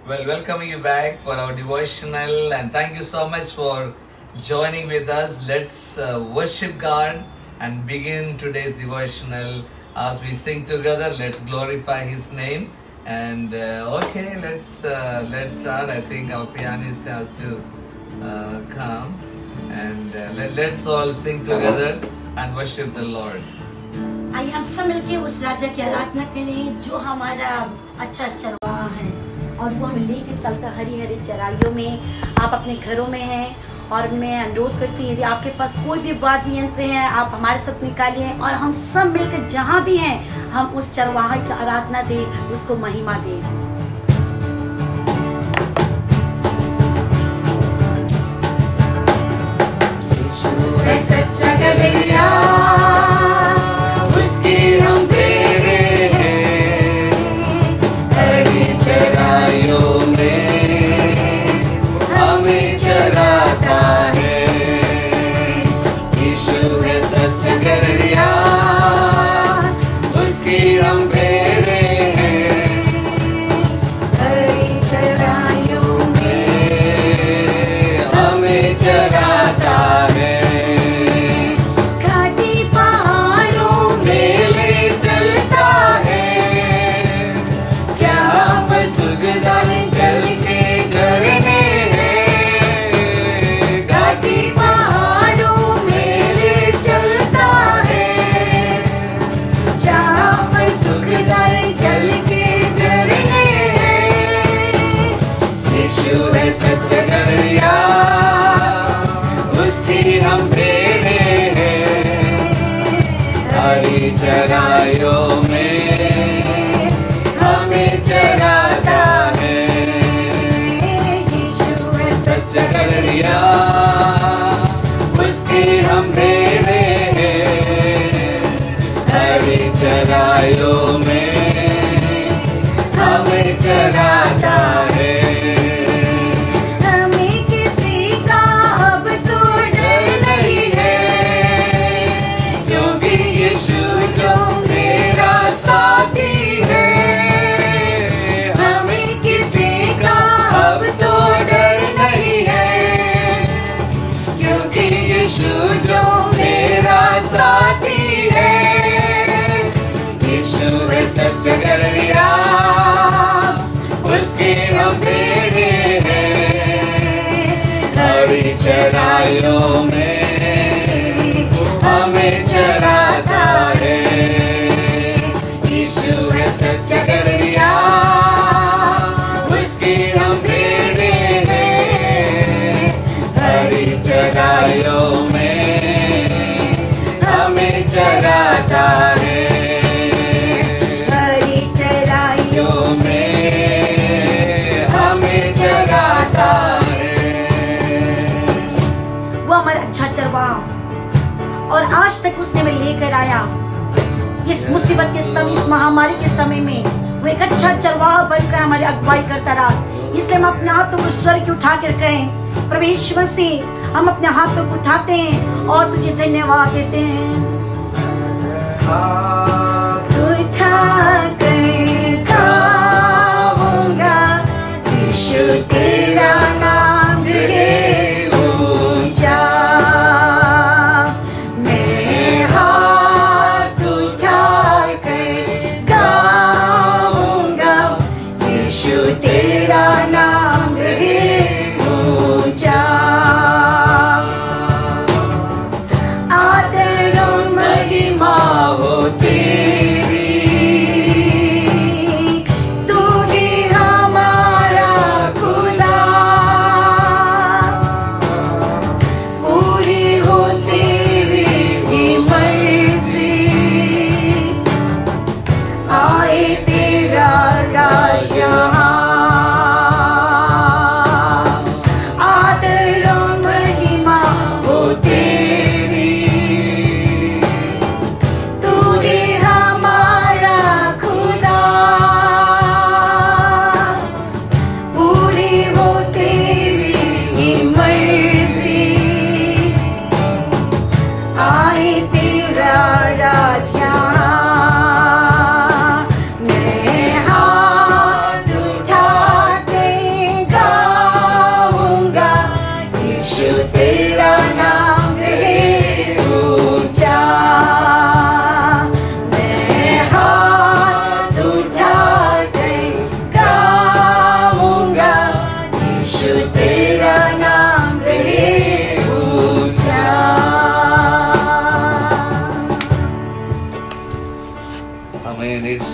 Well, welcoming you back for our devotional, and thank you so much for joining with us. Let's worship God and begin today's devotional as we sing together. Let's glorify His name. And okay, let's start. I think our pianist has to come, and let's all sing together and worship the Lord. आइए हम सब मिलके उस राजा की आराधना करें जो हमारा अच्छा चरवाहा है और वो हमें लेके चलता हरी हरी चराइयों में। आप अपने घरों में हैं और मैं अनुरोध करती हूँ यदि आपके पास कोई भी वाद्य यंत्र है आप हमारे साथ निकालिए और हम सब मिलकर जहाँ भी हैं हम उस चरवाहा की आराधना दें, उसको महिमा दें। चराइयों में हमें चराता है, सच गलिया उसकी हम भेड़े हैं। हरी चराइयों में हमें चराता है। चगरिया उसके हम भेड़े हैं। हरी चराइयों में हमें चराता है। यीशु है सच्चा चगरिया उसके हम भेड़े हैं। हरी चराइयों में हमें चराता है। और आज तक उसने में लेकर आया इस मुसीबत के समय, इस महामारी के समय में वो एक अच्छा चरवाहा बनकर हमारी अगुवाई करता रहा। इसलिए हम अपने हाथों को स्वर की उठा कर कहें प्रभु यीशु मसीह, हम अपने हाथों को उठाते हैं और तुझे धन्यवाद देते हैं। तेरा नाम रहे ऊंचा, मैं हाथ उठा कर गाऊंगा। यीशु तेरा नाम रहे ऊंचा, आदर और महिमा हो तेरी।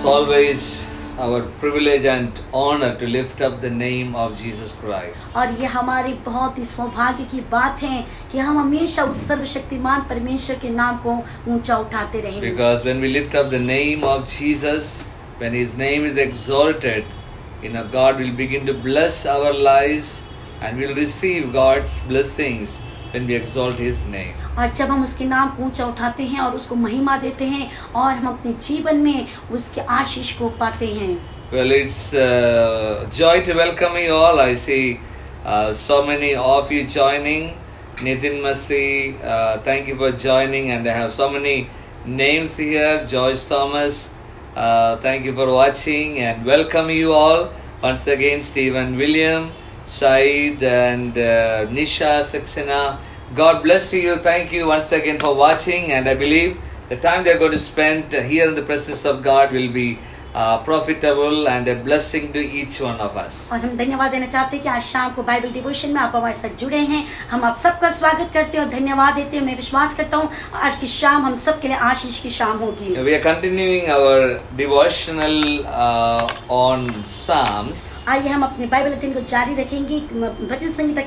always our privilege and honor to lift up the name of Jesus Christ. और ये हमारी बहुत ही सौभाग्य की बात है कि हम हमेशा उस सर्वशक्तिमान परमेश्वर के नाम को ऊंचा उठाते रहें. Because when we lift up the name of Jesus, when His name is exalted, God will begin to bless our lives and we'll receive God's blessings when we exalt His name. और जब हम उसके नाम को ऊंचा उठाते हैं और उसको महिमा देते हैं और हम अपने जीवन में उसके आशीष को पाते हैं. Well, it's joy to welcome you all. I see so many of you joining. Nitin Masi, thank you for joining, and I have so many names here. Joyce Thomas, thank you for watching and welcome you all once again. Stephen William, Saeed, and Nisha Saxena. God bless you. Thank you once again for watching, and I believe the time they are going to spend here in the presence of God will be profitable and a blessing to each one of us. और हम धन्यवाद देना चाहते हैं कि आज शाम को बाइबल डिवोशन में आप हमारे साथ जुड़े हैं. हम आप सबका स्वागत करते हैं और धन्यवाद देते हैं. मैं विश्वास करता हूँ आज की शाम हम सब के लिए आशीष की शाम होगी. We are continuing our devotional on Psalms. आइए हम अपने बाइबल अध्ययन को जारी रखेंगे. भजन संहिता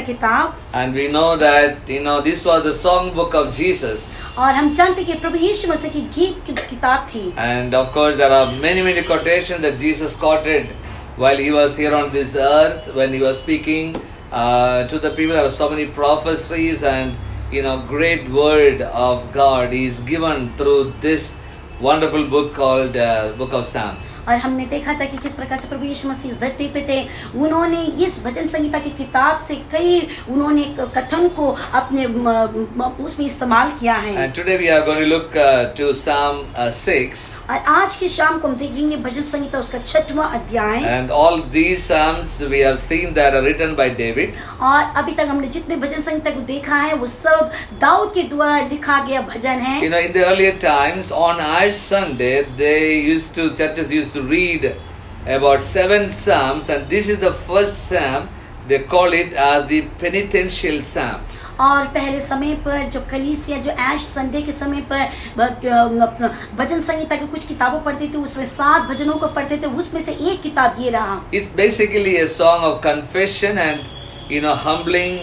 किताब. And we know that this was the song book of Jesus. और हम जानते हैं कि प्रभु यीशु मसीह की गीत की किताब थी. And of course there are many quotations that Jesus quoted while He was here on this earth, when He was speaking to the people. There were so many prophecies and great word of God is given through this wonderful book called Book of Psalms. और हमने देखा था कि किस प्रकार से प्रभु यीशु मसीह इस धरती पे थे. उन्होंने इस भजन संहिता की किताब से कई उन्होंने कथन को अपने उसमें इस्तेमाल किया है. And today we are going to look to Psalm 6. और आज की शाम को हम देखेंगे भजन संहिता उसका 6वां अध्याय. And all these psalms we have seen that are written by David. और अभी तक हमने जितने भजन संहिता को देखा है वो सब दाऊद के द्वारा लिखा गया भजन है. In the earlier times on Sunday churches used to read about 7 psalms, and this is the first psalm. They call it as the penitential psalm. और पहले समय पर जो कलीसिया जो ऐश संडे के समय पर भजन संहिता की कुछ किताबों पढ़ते थे उसमें 7 भजनों को पढ़ते थे. उसमें से एक किताब ये रहा. It's basically a song of confession and humbling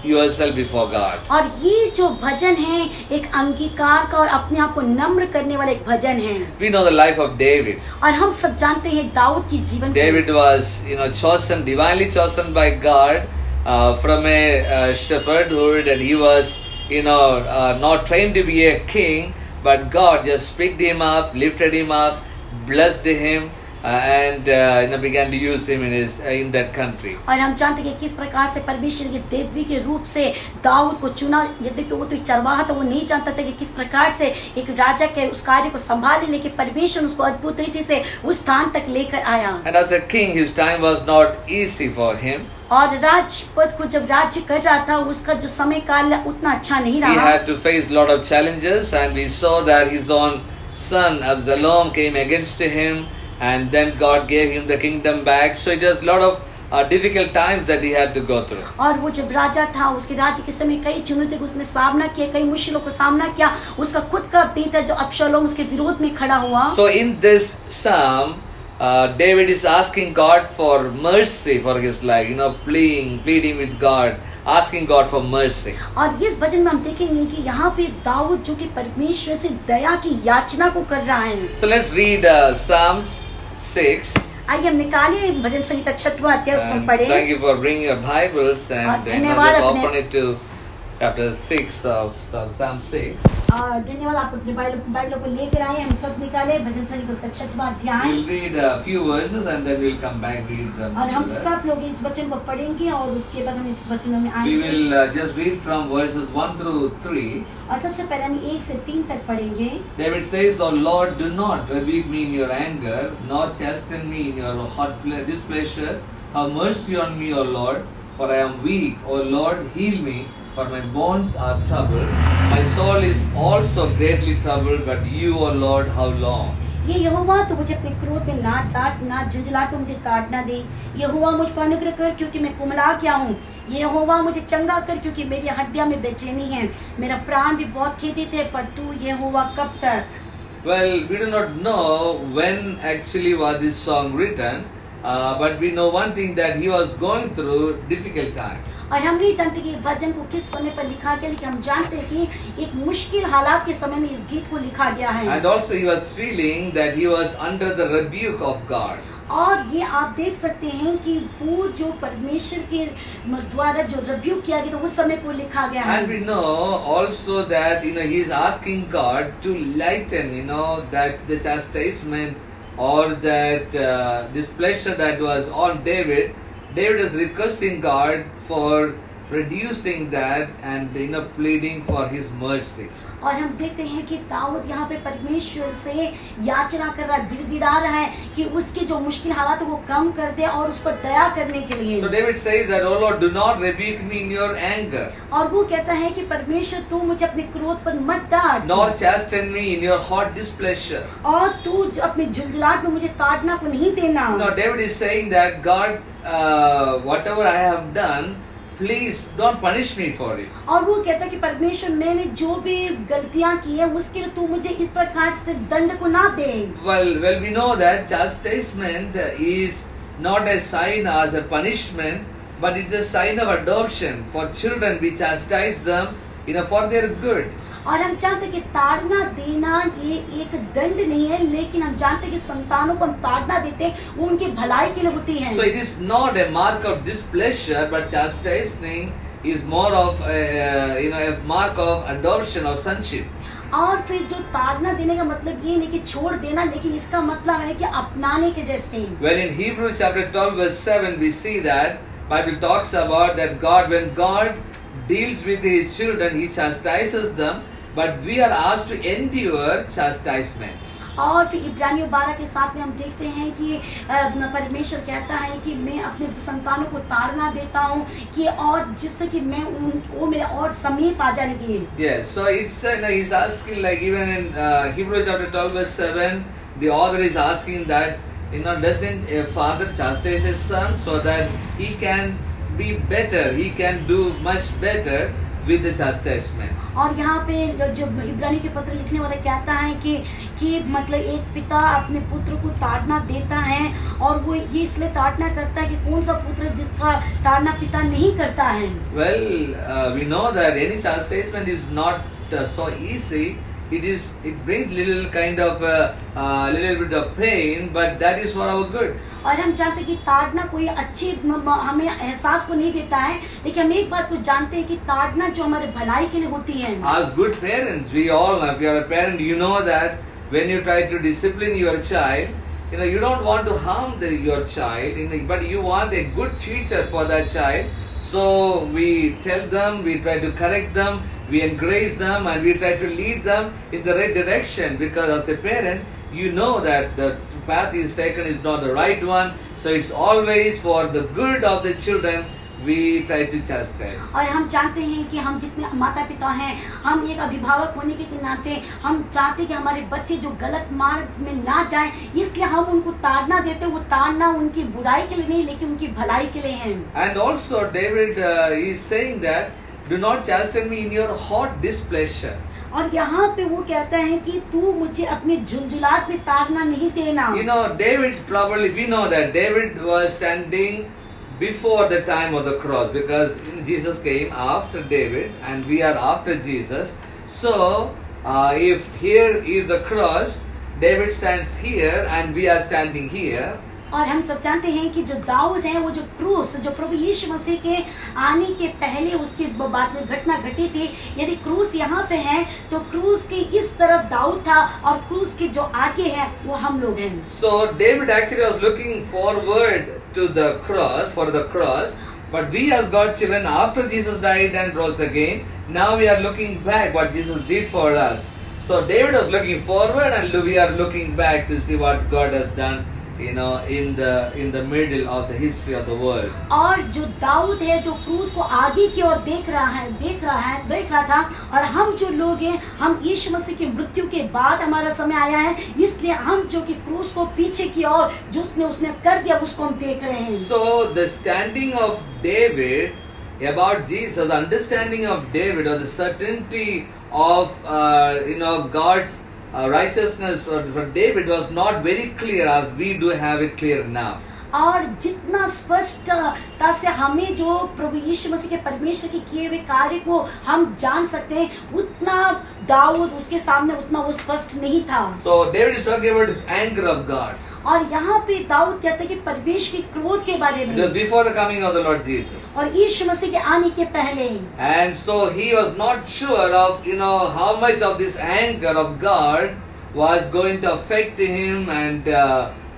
yourself before God. और ये जो भजन है एक अंगीकार का और अपने आप को नम्र करने वाला एक भजन है. We know the life of David. और हम सब जानते हैं दाऊद की जीवन. David was divinely chosen by God from a shepherdhood, and he was not trained to be a king, but God just picked him up, lifted him up, blessed him. And began to use him in that country. और हम जानते हैं कि किस प्रकार से परमेश्वर के देवी के रूप से दाऊद को चुना. यद्यपि वो तो एक चरवाहा था, वो नहीं जानता था कि किस प्रकार से एक राजा के उस कार्य को संभाले, लेकिन परमेश्वर उसको अद्भुत रीति से उस स्थान तक लेकर आया. And as a king, his time was not easy for him. और राजपद को जब राज्य कर रहा था उसका जो समय काल उतना अच्छा नहीं रहा. He had to face lot of challenges, and we saw that his own son Absalom came against him. And then God gave him the kingdom back. So it was a lot of difficult times that he had to go through. और वो जब राजा था उसके राज्य के समय कई चुनौतियों को उसने सामना किया, कई मुश्किलों को सामना किया. उसका खुद का बेटा जो अबशालोम उसके विरोध में खड़ा हुआ. So in this psalm, David is asking God for mercy for his life. Pleading with God, asking God for mercy. और इस भजन में हम देखेंगे कि यहाँ पे दाऊद जो कि परमेश्वर से दया की याचना को कर रहा है. So let's read Psalms 6. आइए हम निकालिए भजन संहिता 6वां अध्याय उसको पढ़ें. Thank you for bringing your Bibles and just open it to chapter 6 of Psalm 6. धन्यवाद आप अपने बाइबल को लेकर आए. हम सब निकाले भजन संहिता उसका 6वां अध्याय. We'll read a few verses and then we'll come back read them. और हम सब लोग इस वचन को पढ़ेंगे और उसके बाद हम इस वचनों में आएंगे. We will just read from verses 1 through 3. और सबसे पहले हम 1 से 3 तक पढ़ेंगे. David says, "O Lord, do not rebuke me in your anger, nor chasten me in your hot displeasure. Have mercy on me, O Lord, for I am weak. O Lord, heal me, for my bones are troubled. My soul is also greatly troubled, but you, O Lord, how long?" ये यहोवा तो मुझे अपने क्रोध में ना डांट, ना झुंझलाहट में मुझे ताड़ना दे. यहोवा मुझ पर अनुग्रह कर क्योंकि मैं कुमला गया हूँ. यहोवा मुझे चंगा कर क्योंकि मेरी हड्डियां में बेचैनी है. मेरा प्राण भी बहुत खेदित है, पर तू यहोवा कब तक. Well, we do not know when actually was this song written, but we know one thing, that he was going through difficult time. और हम नहीं जानते कि भजन को किस समय पर लिखा गया, लेकिन हम जानते हैं कि एक मुश्किल हालात के समय में इस गीत को लिखा गया है। And also he was feeling that he was under the rebuke of God. और ये आप देख सकते हैं कि वो जो परमेश्वर के द्वारा जो रिब्यूक किया गया था उस समय को लिखा गया है। And we know also that he is asking God to lighten that the chastisement or that displeasure that was on David. David is requesting God for reducing that and pleading for his mercy. और हम देखते हैं कि दाऊद यहाँ पे परमेश्वर से याचना कर रहा है, गिड़गिड़ा रहा है कि उसके जो मुश्किल हालात है वो कम कर दे और उस पर दया करने के लिए। So David says that, "Oh Lord, do not rebuke me in your anger." और वो कहता है कि परमेश्वर तू मुझे अपने क्रोध पर मत डांट। Nor chasten me in your hot displeasure. और तू अपने झुंझलाहट में मुझे ताड़ना को नहीं देना। No, David is saying that God, whatever I have done, please don't punish me for it. और वो कहता है कि परमेश्वर मैंने जो भी गलतियां की है उसके लिए तू मुझे इस प्रकार से दंड को ना दे। Well, we know that chastisement is not a sign as a punishment, but it's a sign of adoption. For children, we chastise them, for their good. और हम जानते हैं कि ताड़ना देना ये एक दंड नहीं है, लेकिन हम जानते हैं कि संतानों को हम ताड़ना देते हैं वो उनकी भलाई के लिए होती है। So it is not a mark of displeasure, but chastising is more of a mark of adoption or sonship. और फिर जो ताड़ना देने का मतलब ये नहीं कि छोड़ देना, लेकिन इसका मतलब है कि अपनाने के जैसे। Well, in Hebrews chapter 12 verse 7 we see that Bible talks about that when God deals with his children, he chastises them, but we are asked to endure chastisement. और फिर इब्रानियों 12 के 7 में हम देखते हैं कि परमेश्वर कहता है कि मैं अपने संतानों को ताड़ना देता हूँ कि और जिससे कि मैं वो मेरे और समीप आ जाने के। Yes, so it's he's asking, like even in Hebrews chapter 12 verse 7, the author is asking that doesn't a father chastise his son so that he can be better, he can do much better with the chastisement. और यहाँ पे जो इब्रानी के पत्र लिखने वाला कहता है कि मतलब एक पिता अपने पुत्र को ताड़ना देता है और वो ये इसलिए ताड़ना करता है कि कौन सा पुत्र जिसका ताड़ना पिता नहीं करता है। Well, we know that any chastisement is not so easy. It brings little kind of little bit of pain, but that is for our good. और हम जानते हैं कि ताड़ना कोई अच्छी हमें एहसास को नहीं देता है, लेकिन हम एक बात को जानते हैं कि ताड़ना जो हमारे भलाई के लिए होती है। As good parents, we all know, if you are a parent, you know that when you try to discipline your child, you don't want to harm your child, but you want a good future for that child. So we tell them, we try to correct them, we encourage them, and we try to lead them in the right direction, because as a parent, you know that the path is taken is not the right one. So it's always for the good of the children we try to chastise. और हम जानते हैं कि हम जितने माता पिता हैं, हम एक अभिभावक होने के नाते हम चाहते हैं कि हमारे बच्चे जो गलत मार्ग में ना जाएं, इसलिए हम उनको ताड़ना देते हैं। वो ताड़ना उनकी बुराई के लिए नहीं, लेकिन उनकी भलाई के लिए है। And also David is saying that, do not chasten me in your hot displeasure. और यहाँ पे वो कहता है कि तू मुझे अपने झुंझुलाहट में ताड़ना नहीं देना। David, probably we know that David was standing before the time of the cross, because Jesus came after David and we are after Jesus. So if here is the cross, David stands here and we are standing here. और हम सब जानते हैं कि जो दाऊद है वो जो क्रूस, जो प्रभु यीशु मसीह के आने के पहले उसकी बात घटना घटी थी। यदि क्रूस यहाँ पे है तो क्रूस के इस तरफ दाऊद था और क्रूस के जो आगे है वो हम लोग हैं। So David actually was looking forward to the cross, for the cross, but we as God's children, after Jesus died and rose again, now we are looking back what Jesus did for us. So David was looking forward and we are looking back to see what God has done, in the middle of the history of the world. और जो दाऊद है जो क्रूस को आगे की ओर देख रहा था, और हम जो लोग हैं, हम यीशु मसीह की मृत्यु के बाद हमारा समय आया है, इसलिए हम जो कि क्रूस को पीछे की ओर जो उसने कर दिया उसको हम देख रहे हैं। So the standing of David about Jesus, the understanding of David, or the certainty of God's righteousness for David was not very clear as we do have it clear now. और जितना स्पष्टता से हमें जो प्रभु यीशु मसीह के परमेश्वर के किए हुए कार्य को हम जान सकते हैं, उतना दाऊद उसके सामने उतना वो स्पष्ट नहीं था। So David is talking about the anger of God. और यहाँ पे दाऊद कहते हैं कि परमेश्वर के क्रोध के बारे It was में, before the coming of the Lord Jesus. और यीशु मसीह के आने के पहले। And so he was not sure of, how much of this anger of God was going to affect him, and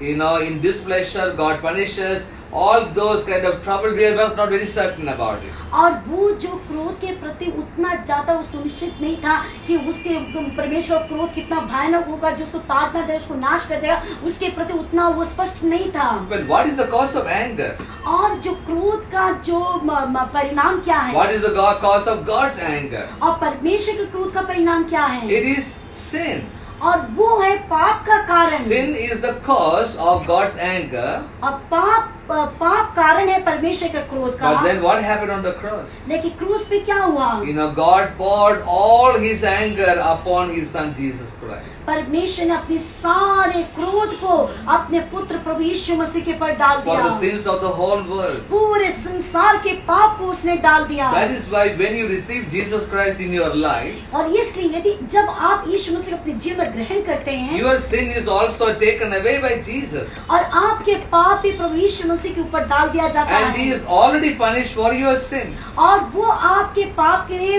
in displeasure God punishes. All those kind of trouble, he was not very certain about it. और वो जो क्रोध के प्रति उतना ज्यादा वो सुनिश्चित नहीं था कि उसके परमेश्वर क्रोध कितना भयानक होगा, जो उसको ताड़ना दे, उसको नाश कर देगा, उसके प्रति उतना वो स्पष्ट नहीं था। Well, what is the cause of anger? और जो क्रोध का जो परिणाम क्या है, What is the cause of God's anger? और परमेश्वर के क्रोध का परिणाम क्या है, It is sin. और वो है पाप का कारण। Sin is the cause of God's anger. और पाप कारण है परमेश्वर के क्रोध का। But then what happened on the cross? लेकिन क्रूस पे क्या हुआ, God poured all his anger upon his son Jesus Christ. परमेश्वर ने अपने सारे क्रोध को अपने पुत्र प्रभु यीशु मसीह के पर डाल For दिया। the sins of the whole world. पूरे संसार के पाप को उसने डाल दिया। That is why when you receive Jesus Christ in your life, और इसलिए यदि जब आप यीशु मसीह को अपने जीवन में ग्रहण करते हैं, your sin is also taken away by Jesus. और आपके पाप भी प्रभु यीशु मसीह के ऊपर डाल दिया जाता And he है, is already punished for your sins. और वो आपके पाप के लिए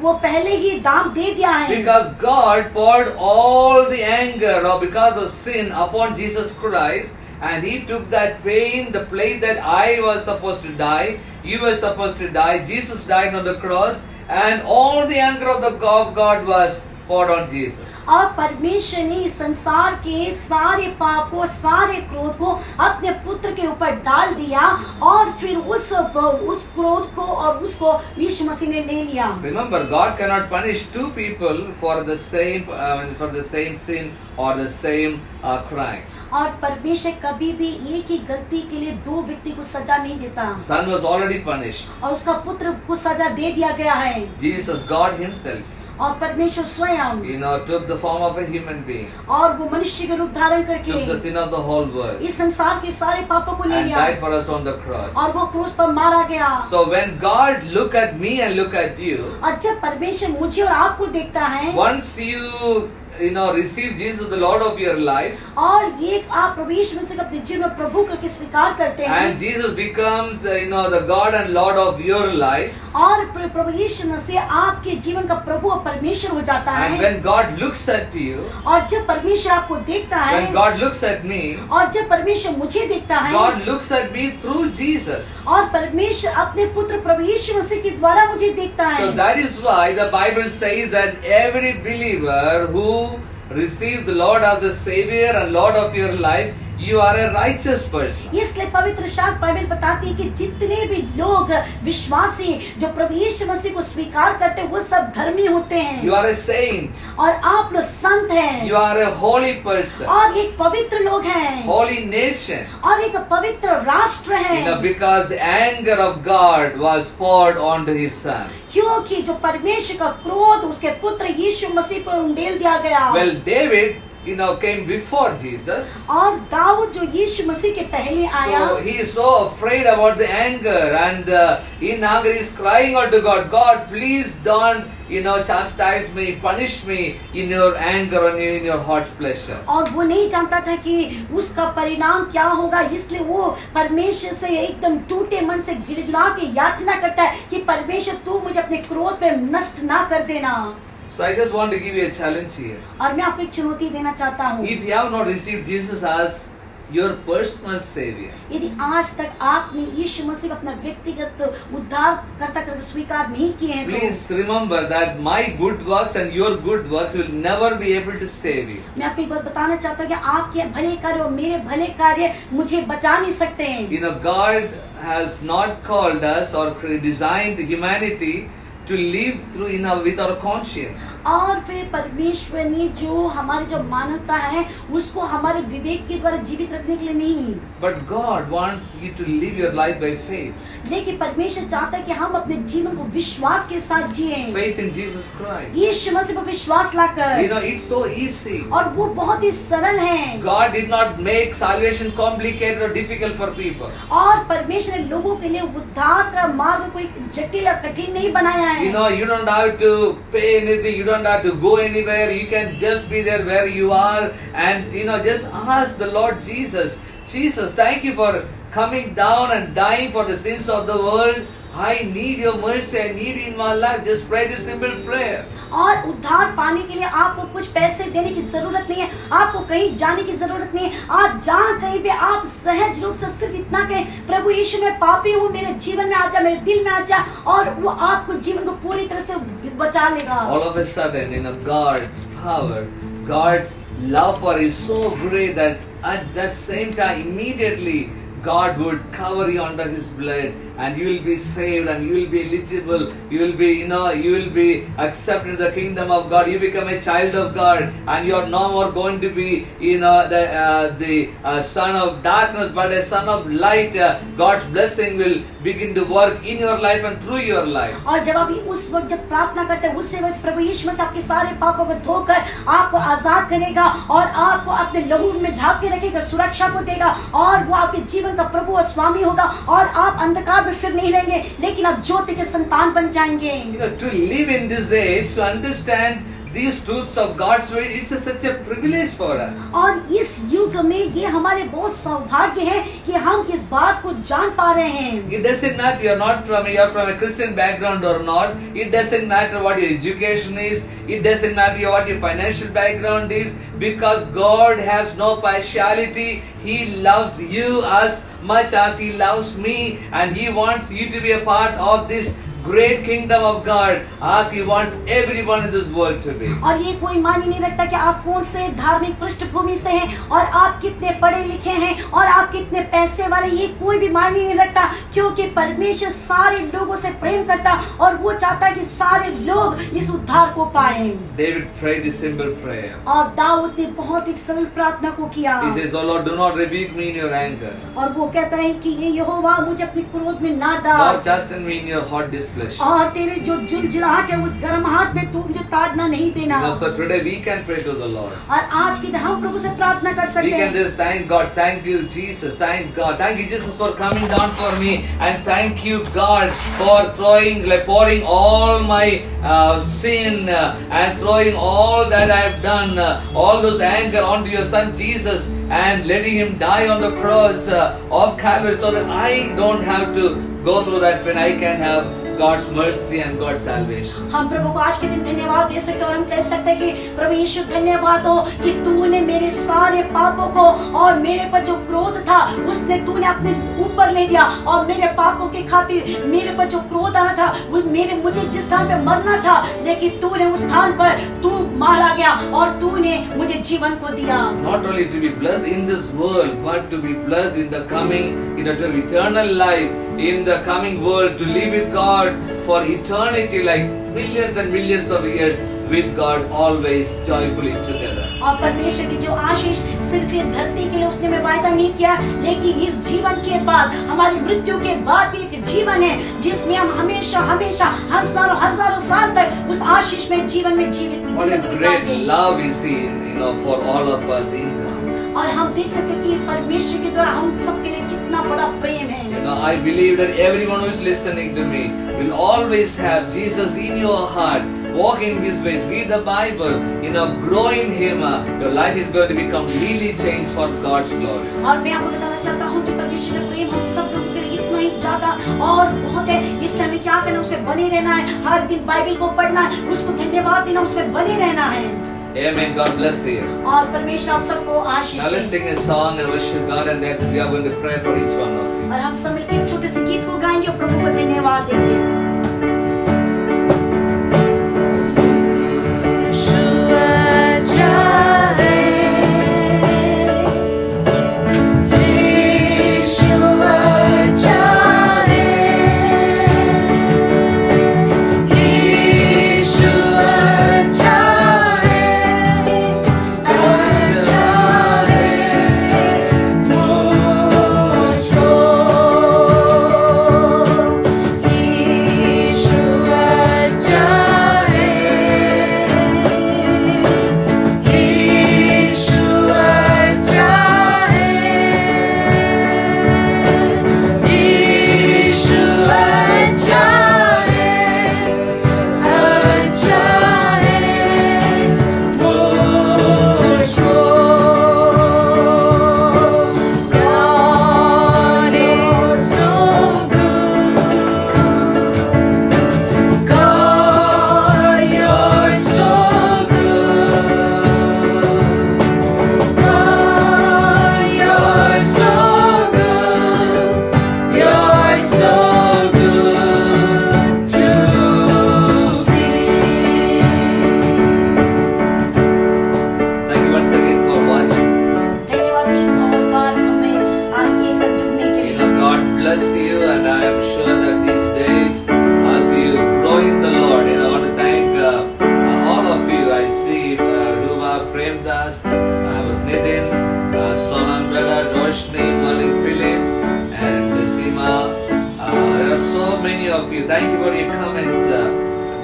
वो पहले ही दाम दे दिया है। Because God poured all the anger or because of sin upon Jesus Christ, and he took that pain, the place that I was supposed to die, you were supposed to die, Jesus died on the cross, and all the anger of God was poured on Jesus. और परमेश्वर ने इस संसार के सारे पाप को, सारे क्रोध को अपने पुत्र के ऊपर डाल दिया, और फिर उस क्रोध को और उसको यीशु मसीह ने ले लिया। Remember, God cannot punish two people for the same sin or the same crime. और परमेश्वर कभी भी एक ही गलती के लिए दो व्यक्ति को सजा नहीं देता। Son was already punished. और उसका पुत्र को सजा दे दिया गया है। Jesus, God himself, और परमेश्वर स्वयं took the form of a human being, और वो मनुष्य का रूप धारण करके took the sin of the whole world, इस संसार के सारे पापों को ले and लिया, died for us on the cross. और वो क्रूस पर मारा गया। So when God look at me and look at you, और जब परमेश्वर मुझे और आपको देखता है, once you receive Jesus the Lord of your life, और ये आप प्रभु यीशु मसीह को अपने जीवन में प्रभु करके स्वीकार करते हैं, and Jesus becomes the God and Lord of your life, और प्रभु यीशु मसीह आपके जीवन का प्रभु और परमेश्वर हो जाता and है। when God looks at you, और जब परमेश्वर आपको देखता है, when God looks at me, और जब परमेश्वर मुझे देखता है, God looks at me through Jesus. और परमेश्वर अपने पुत्र प्रभु यीशु मसीह के द्वारा मुझे देखता है। So that is why the Bible says that every believer who receives the Lord as the Savior and Lord of your life, you are a righteous person. इसलिए पवित्र शास्त्र बाइबल बताती है कि जितने भी लोग विश्वासी जो प्रभु यीशु मसीह को स्वीकार करते हैं, वो सब धर्मी होते हैं। You are a saint. और आप लोग संत हैं। You are a holy person. और एक पवित्र लोग हैं। Holy nation. और एक पवित्र राष्ट्र है। Because the anger of God was poured onto His Son. क्योंकि जो परमेश्वर का क्रोध उसके पुत्र यीशु मसीह पर उंडेल दिया गया। Well, David came before Jesus. और दाऊद जो यीशु मसीह के पहले आया, so he is so afraid about the anger, and in anger he is crying out to God, God, please don't chastise me, punish me in your anger and in your hot pleasure. और वो नहीं जानता था कि उसका परिणाम क्या होगा, इसलिए वो परमेश्वर से एकदम टूटे मन से गिड़गिड़ा के याचना करता है कि परमेश्वर तू मुझे अपने क्रोध पे नष्ट ना कर देना। So I just want to give you a challenge here. और मैं आपको एक चुनौती देना चाहता हूँ। If you have not received Jesus as your personal savior, यदि आज तक आपने यीशु मसीह को अपना व्यक्तिगत उद्धारकर्ता करके स्वीकार नहीं किए हैं, please remember that my good works and your good works will never be able to save you. मैं आपको एक बात बताना चाहता हूँ कि आपके भले कार्य और मेरे भले कार्य मुझे बचा नहीं सकते हैं। God has not called us or designed humanity to live through with our conscience. और फिर परमेश्वर ने जो हमारी जो मानवता है उसको हमारे विवेक के द्वारा जीवित रखने के लिए नहीं, But God wants you to live your life by faith. लेकिन परमेश्वर चाहता है कि हम अपने जीवन को विश्वास के साथ जिएं। Faith in Jesus Christ. यीशु मसीह पर विश्वास लाकर, You know, it's so easy. और वो बहुत ही सरल है। God did not make salvation complicated or difficult for people. और परमेश्वर ने लोगों के लिए उद्धार का मार्ग कोई जटिल और कठिन नहीं बनाया है। You know, you don't have to pay anything, you don't have to go anywhere, you can just be there where you are, and you know, just ask the Lord Jesus, Jesus, thank you for coming down and dying for the sins of the world. I need your mercy, I need you in my life. Just pray this simple prayer. और उद्धार पाने के लिए आपको कुछ पैसे देने की जरूरत नहीं है, आपको कहीं जाने की जरूरत नहीं है। आप जहाँ कहीं पे आप सहज रूप से सिर्फ इतना कहें, प्रभु यीशु मैं पापी हूँ, मेरे जीवन में आजा, मेरे दिल में आजा, और वो आपको जीवन को पूरी तरह से बचा लेगा। All of a sudden, you know, God's power, God's love for you is so great that at that same time, immediately, God would cover you under His blood, and you will be saved, and you will be eligible. You will be, you will be accepted in the kingdom of God. You become a child of God, and you are no more going to be, the son of darkness, but a son of light. God's blessing will begin to work in your life and through your life. और जब आप उस वक्त जब प्रार्थना करते हैं, उस वक्त प्रभु यीशु मसीह आपके सारे पापों को धोकर आपको आजाद करेगा और आपको अपने लहू में ढांप के रखेगा, सुरक्षा को देगा, और वो आपके जीवन का प्रभु और स्वामी होगा, और आप अंधकार में फिर नहीं रहेंगे, लेकिन आप ज्योति के संतान बन जाएंगे। You know, to live in this age, to understand these truths of God's word, it's such a privilege for us. और इस युग में ये हमारे बहुत सौभाग्य है कि हम इस बात को जान पा रहे हैं। It doesn't matter you're from a Christian background or not. It doesn't matter what your education is. It doesn't matter what your financial background is, because God has no partiality. He loves you as much as He loves me, and He wants you to be a part of this great kingdom of God, as He wants everyone in this world to be. और ये कोई मायने नहीं रखता कि आप कौन से धार्मिक पृष्ठभूमि से हैं, और आप कितने पढ़े लिखे हैं, और आप कितने पैसे वाले, ये कोई भी मायने नहीं रखता, क्योंकि परमेश्वर सारे लोगों से प्रेम करता, और वो चाहता है कि सारे लोग इस उद्धार को पाएं। David prayed this simple prayer. और दाऊद ने बहुत एक सरल प्रार्थना को किया। He says, "Oh Lord, do not rebuke me in your anger, और वो कहता है कि ये यहोवा मुझे अपने क्रोध में ना डाल, nor chasten me in your hot displeasure." और तेरे जो जुलजुलाहट है उस गर्माहट में तू मुझे ताड़ना नहीं देना। You know, so today we can pray to the Lord. और आज की हम प्रभु से प्रार्थना कर We सकते can हैं। just thank God, thank you Jesus, thank God, thank you Jesus for coming down for me, and thank you God for pouring all my sin and throwing all that I have done, all those anger onto your son Jesus, and letting Him die on the cross of Calvary, so that I don't have to go through that pain. I can have God's mercy and God's salvation. हम प्रभु को आज के दिन धन्यवाद दे सकते हैं, और हम कह सकते हैं कि प्रभु यीशु धन्यवाद हो कि तूने मेरे सारे पापों को और मेरे पर जो क्रोध था उसने तूने अपने ऊपर ले लिया, और मेरे पापों के खातिर मेरे पर जो क्रोध आना था वो मुझे जिस स्थान पे मरना था, लेकिन तूने उस स्थान पर तू मारा गया और तूने मुझे जीवन को दिया। Not only to be blessed in this world, but to be blessed in the coming, to have eternal life in the coming world, to live with God for eternity, like millions and millions of years with God, always joyfully together. और परमेश्वर की जो आशीष सिर्फ ये धरती के लिए उसने में वायदा नहीं किया, लेकिन इस जीवन के बाद, हमारी मृत्यु के बाद भी एक जीवन है जिसमें हम हमेशा हमेशा हजारों हजारों साल तक उस आशीष में जीवन में जीवित What a great love we see, for all of us in God. और हम देख सकते हैं कि परमेश्वर के द्वारा हम सबके लिए कितना बड़ा प्रेम है। I believe that everyone who is listening to me will always have Jesus in your heart. Walk in His ways, read the Bible, grow in Him. Your life is going to be completely changed for God's glory. और मैं आपको बताना चाहता हूँ कि परमेश्वर का प्रेम हम सब लोगों के लिए इतना ही ज्यादा और बहुत है, इसलिए हमें क्या करना है, उसमें बने रहना है, हर दिन बाइबल को पढ़ना है, उसको धन्यवाद देना, उसमें बने रहना है। Amen. God bless you. और परमेश्वर आप सबको आशीष Now let's they. sing a song and worship God, and then we are going to pray for each one of you. और हम सब मिलकर इस छोटे से गीत को गाएंगे और प्रभु को धन्यवाद देंगे। Yeshua Jireh, of you. Thank you for your comments.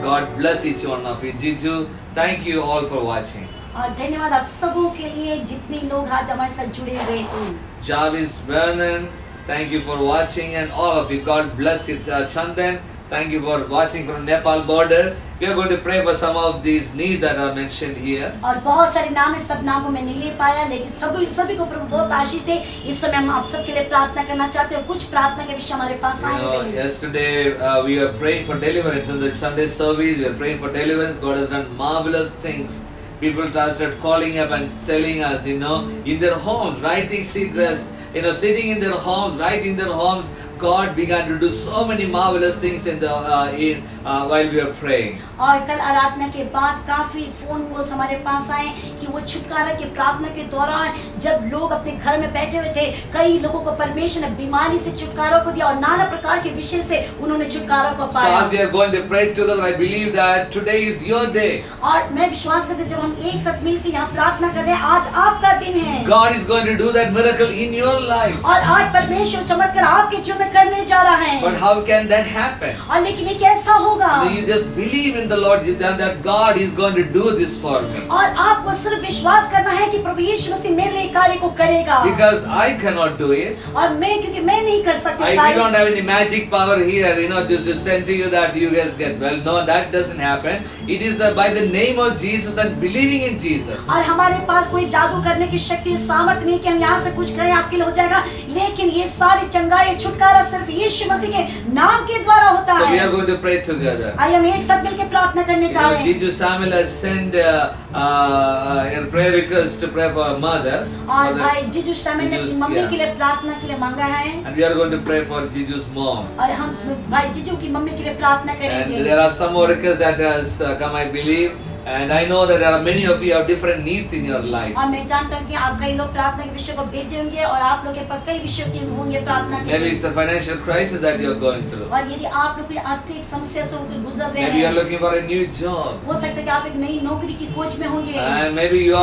God bless each one of you. Jiju, thank you all for watching. और धन्यवाद आप सबों के लिए जितने लोग आज हमारे साथ जुड़े हुए हैं। Jarvis Vernon, thank you for watching, and all of you. God bless you. Chandan, thank you for watching from Nepal border. We are going to pray for some of these needs that are mentioned here. और बहुत सारे नाम है, सब नाम को मैं नहीं ले पाया, लेकिन सभी को प्रभु बहुत आशीष दे। इस समय हम आप सबके लिए प्रार्थना करना चाहते हैं। कुछ प्रार्थना के विषय हमारे पास आए हुए हैं। Yesterday we were praying for deliverance in the Sunday service. We are praying for deliverance. God has done marvelous things. People started calling up and telling us, in their homes, writing secrets, sitting in their homes, writing their homes. God began to do so many marvelous things while we were praying. और कल आराधना के बाद काफी phone calls हमारे पास आए कि वो छुटकारा की प्रार्थना के दौरान जब लोग अपने घर में बैठे हुए थे, कई लोगों को परमेश्वर ने बीमारी से छुटकारा को दिया और नाना प्रकार के विषय से उन्होंने छुटकारा को पाया। So as we are going to pray together, I believe that today is your day. और मैं विश्वास करती हूँ जब हम एक साथ मिलकर यहाँ प्रार्थना कर रहे हैं, आज आपका दिन है। God is going to do that miracle in your life. और आज परमेश्वर चमत्कार आपके जीवन में करने जा रहा है। But how can that happen? और लेकिन ये कैसा होगा? You just believe in the Lord that God is going to do this for me. और आपको सिर्फ विश्वास करना है कि प्रभु यीशु मसीह मेरे लिए कार्य को करेगा। Because I cannot do it. और क्योंकि मैं नहीं कर सकती। We don't have any magic power here, to send to you that you guys get well. No, that doesn't happen. It is by the name of Jesus and believing in Jesus. और हमारे पास कोई जादू करने की शक्ति सामर्थ्य नहीं कि हम यहाँ से कुछ कहें आपके लिए हो जाएगा, लेकिन ये सारी चंगाई छुटकारा सिर्फ यीशु मसीह के नाम के द्वारा होता है। So we are going to pray together. आइए हम एक साथ मिलकर प्रार्थना करने जा रहे हैं। Jiju Samuel has sent a prayer request to pray for her mother. और भाई जीजू सैमुअल ने अपनी मम्मी के लिए प्रार्थना के लिए मांगा है। And we are going to pray for Jiju's mom. और हम भाई जीजू की मम्मी के लिए प्रार्थना करेंगे। And there are some more requests that has come, I believe. And I know that there are many of you have different needs in your life. और मैं जानता हूँ कि आप कई लोग प्रार्थना के विषय को भेजे होंगे और आप लोग के पास कई विषयों के होंगे प्रार्थना के। Maybe it's the financial crisis that you are going through. और यदि आप लोग कोई आर्थिक समस्या से गुजर रहे हैं, maybe you are looking for a new job. हो सकता है कि आप एक नई नौकरी की खोज में होंगे। And maybe you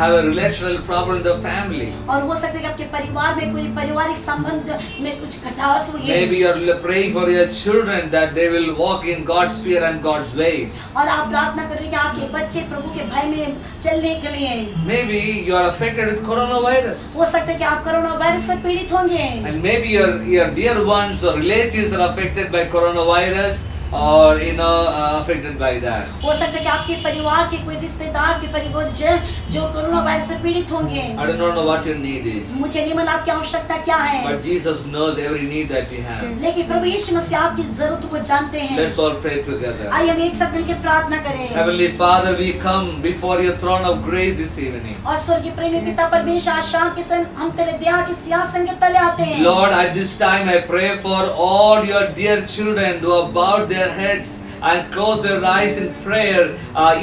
have a relational problem in the family. और हो सकता है कि आपके परिवार में कोई पारिवारिक संबंध में कुछ खटास हुई है। Maybe you are praying for your children that they will walk in God's fear and God's ways. और आप प्रार्थना कर रहे हैं कि आपके बच्चे प्रभु के भय में चलने के लिए। Maybe you are affected with coronavirus. हो सकता है कि आप कोरोना वायरस से पीड़ित होंगे। And maybe your dear ones or relatives are affected by coronavirus. Or affected by that. हो सकता है कि आपके परिवार के कोई रिश्तेदार के परिवारजन जो कोरोना वायरस से पीड़ित होंगे। I do not know what your need is. मुझे नहीं मालूम आपकी आवश्यकता क्या है। But Jesus knows every need that we have. लेकिन प्रभु यीशु मसीह आपकी जरूरतों को जानते हैं। Let's all pray together. आइए हम एक साथ मिलकर प्रार्थना करें। Heavenly Father, we come before your throne of grace this evening. और स्वर्गीय प्रेमी पिता परमेश्वर, आज शाम के समय हम तेरे दया के सिंहासन के तले आते हैं। Lord, at this time I pray for all your dear children who have bowed their heads and close their eyes in prayer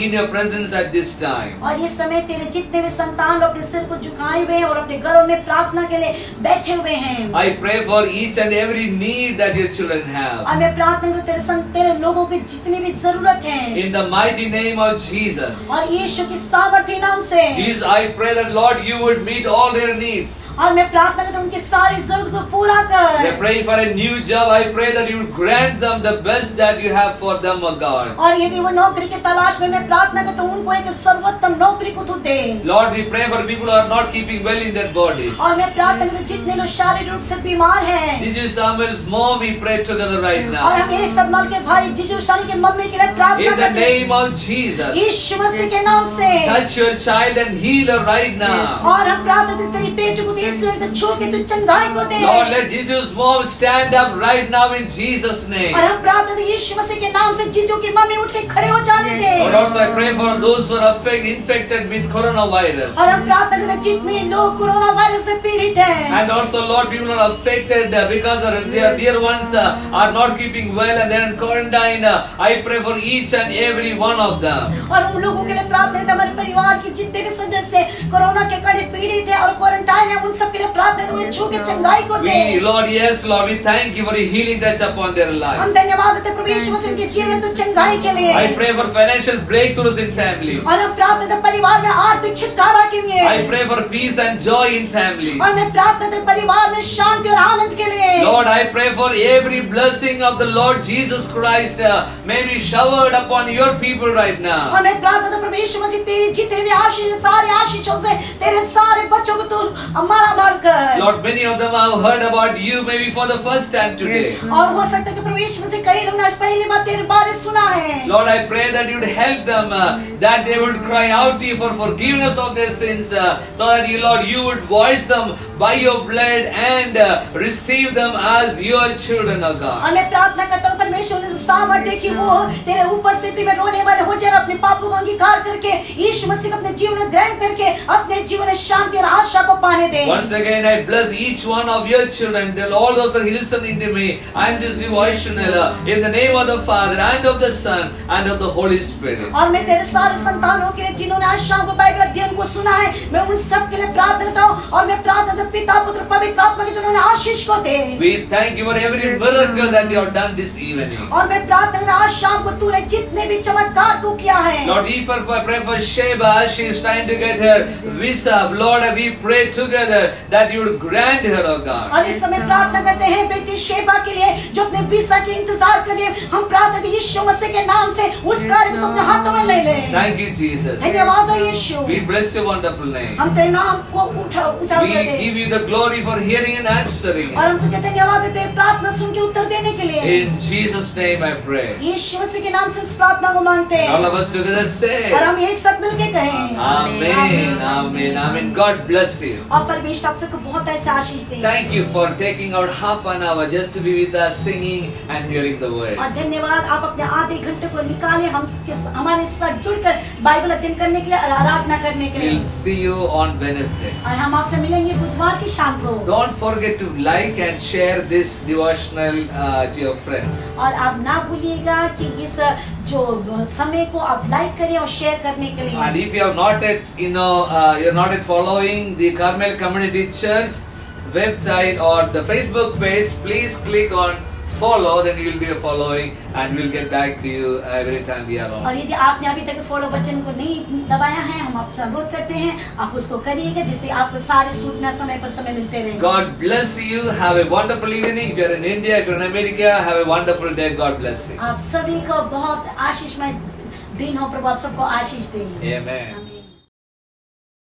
in your presence at this time. और इस समय तेरे जितने भी संतान अपने सिर को झुकाए हुए हैं और अपने घरों में प्रार्थना के लिए बैठे हुए हैं। I pray for each and every need that your children have. और मैं प्रार्थना करती हूँ तेरे लोगों की जितनी भी जरूरत है। In the mighty name of Jesus. और यीशु की सामर्थ्य नाम से। Jesus, I pray that Lord you would meet all their needs. और मैं प्रार्थना करती हूँ उनकी सारी जरूरत को पूरा कर। They pray for a new job. I pray that you would grant them the best that you have for them. God. और यदि वो नौकरी की तलाश में मैं प्रार्थना करता हूँ उनको एक सर्वोत्तम नौकरी को तू दे। Lord, we pray for people who are not keeping well in their bodies. और मैं प्रार्थना करता हूँ जितने लोग शारीरिक रूप से बीमार हैं। Jiju Samuel's mom, we pray together right now. और हम एक साथ मिल के भाई जीजू सामुएल की मम्मी के लिए प्रार्थना करते हैं। In the name of Jesus. यीशु मसीह के नाम से। Touch your child and heal her right now. और हम प्रार्थना करते तेरी बेटी को यीशु छू के तू चंगाई को दे। Lord, let Jiju's mom stand up right now in Jesus' name. और हम प्रार्थना करते यीशु मसीह के नाम से जीजू की मम्मी उठ के खड़े हो जाने दे। Lord, also I pray for those who are infected with coronavirus. और हम प्रार्थना करते जितने लोग कोरोना वायरस से पीड़ित हैं। And also, Lord, people are affected because their dear ones are not keeping well and they are in quarantine. I pray for each and every one of them. और उन लोगों के लिए प्रार्थना करते हमारे परिवार के जितने भी सदस्य कोरोना के कड़े पीड़ित हैं और क्वारंटाइन हैं उन सब के लिए प्रार्थना करते उन्हें छू के चंगाई को दे। Lord, yes, Lord, we thank you for a healing touch upon their lives. हम धन्यवाद देते प्रभु यीशु मसीह के जीवन में तो चंगाई के लिए। I pray for financial breakthroughs in families. और हम प्रार्थना करते हैं परिवार में आर्थिक छुटकारा के लिए। I pray for peace and joy in families. और मैं प्रार्थना करते हैं परिवार में शांति और आनंद के लिए। Lord, I pray for every blessing of the Lord Jesus Christ may be showered upon your people right now. और मैं प्रार्थना करता हूं प्रभु यीशु मसीह तेरी जितने भी आशीष सारे आशीषों से तेरे सारे बच्चों को तू हमारा माल कर। Lord, many of them have heard about you maybe for the first time today. और हो सकता है कि प्रभु यीशु मसीह कई लोग आज पहली बार तेरे बारे सुना है। Lord, I pray that you would help them, that they would cry out to you for forgiveness of their sins, so that you, Lord, you would wash them by your blood and receive them as your children, O God. और मैं प्रार्थना करता हूँ परमेश्वर ने सामर्थ्य कि वो तेरे उपस्थिति में रोने वाले हो जाए, अपने पापों को अंगीकार करके यीशु मसीह को अपने जीवन में ग्रहण करके अपने जीवन में शांति और आशा को पाने दे। Once again, I bless each one of your children, all those who are listening to me and this devotional, in the name of the Father and of the Son and of the Holy Spirit. और मैं तेरे सारे संतानों के लिए जिन्होंने आज शाम को बाइबल अध्ययन को सुना है, मैं उन सब के लिए प्रार्थना करता हूँ और मैं प्रार्थना करता हूँ पिता पुत्र पवित्र आत्मा के उन्होंने आशीष को दे। We thank you for every miracle that you have done this evening. और मैं प्रार्थना करता हूँ आज शाम को तूने जितने भी चमत्कार को किया है। Lord, I pray for Sheba, she is trying to get her visa. Lord, we pray together that you would grant her, O God. और इस समय प्रार्थना करते हैं बेटी शेबा के लिए जो अपने वीसा के इंतजार कर रही है। हम प्रार्थना करते हैं यीशु मसीह के नाम से उस कार्य को अपने हाथों में ले ले। Thank you, Jesus. धन्यवाद हो यीशु। We bless your wonderful name. हम तेरे नाम को उठा We give you the glory for hearing and answering और हम us. तुझे धन्यवाद देते हैं प्रार्थना सुन के उत्तर देने के लिए। In Jesus' name I pray. यीशु मसीह के नाम से इस प्रार्थना को मांगते हैं। All of us together say, और हम एक साथ मिलके कहें Amen, Amen, Amen. God bless you. और परमेश्वर आप सबको बहुत ऐसे आशीष दे। Thank you for taking out half an hour just to be with us, singing and hearing the word. और धन्यवाद आप अपने आधे घंटे को निकाले हमारे साथ जुड़कर बाइबल अध्ययन करने के लिए और आराधना करने के लिए। We'll see you on Wednesday. और हम आपसे मिलेंगे बुधवार की शाम को। Don't forget to like and share this devotional to your friends. और आप ना भूलिएगा कि इस जो समय को आप लाइक करें और शेयर करने के लिए। And if you have not yet, you're not yet following the Carmel Community Church website or the Facebook page, please click on follow, then you will be following and we'll get back to you every time we are और on. यदि आपने अभी तक follow button को नहीं दबाया है, हम आपसे अनुरोध करते हैं आप उसको करिएगा जिससे आपको सारे सूचना समय पर समय मिलते रहेंगे। God bless you. Have a wonderful evening. If you're in India, if you're in America, have a wonderful day. God bless you. आप सभी को बहुत आशीषमय दिन हो, प्रभु आप सबको आशीष दें। Amen. आमीन।